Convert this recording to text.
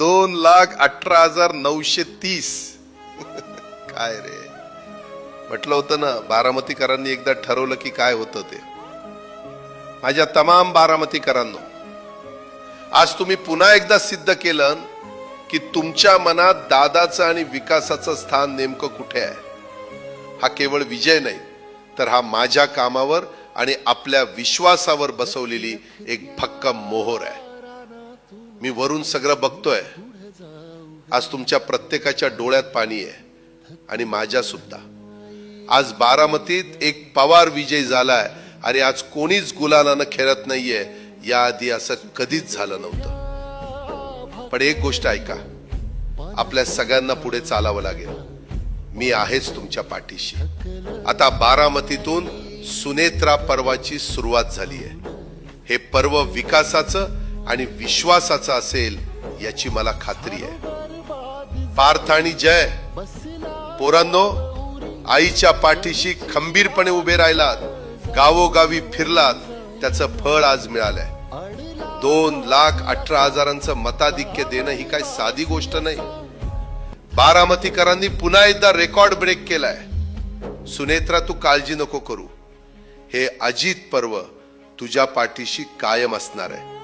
2,18,930 काय रे, म्हटलं होतं ना बारामतीकरांनी एकदा ठरवलं की काय होतं ते. माझ्या तमाम बारामतीकरांनो, आज तुम्ही पुन्हा एकदा सिद्ध केलं की तुमच्या मनात दादाचं आणि विकासाचं स्थान नेमकं कुठे आहे. हा केवळ विजय नाही, तर हा माझ्या कामावर आणि आपल्या विश्वासावर बसवलेली एक भक्कम मोहर आहे. मी वरून सगळं बघतोय. आज तुमच्या प्रत्येकाच्या डोळ्यात पाणी आहे आणि माझ्या सुद्धा. आज बारामतीत एक पवार विजय झालाय आणि आज कोणीच गुलालानं खेळत नाहीये. याआधी असं कधीच झालं नव्हतं. पण एक गोष्ट ऐका, आपल्या सगळ्यांना पुढे चालावं लागेल. मी आहेच तुमच्या पाठीशी. आता बारामतीतून सुनेत्रा पर्वाची सुरुवात झाली आहे. हे पर्व विकासाचं आणि विश्वासाचं असेल याची मला खात्री आहे. पार्थ आणि जय, पोरांनो, आईच्या पाठीशी खंबीरपणे उभे राहिलात, गावोगावी फिरलात, त्याचं फळ आज मिळालंय. 2,18,000 मताधिक्य देणं ही काय साधी गोष्ट नाही. बारामतीकरांनी पुन्हा एकदा रेकॉर्ड ब्रेक केलाय. सुनेत्रा, तू काळजी नको करू. हे अजित पर्व तुझ्या पाठीशी कायम असणार आहे.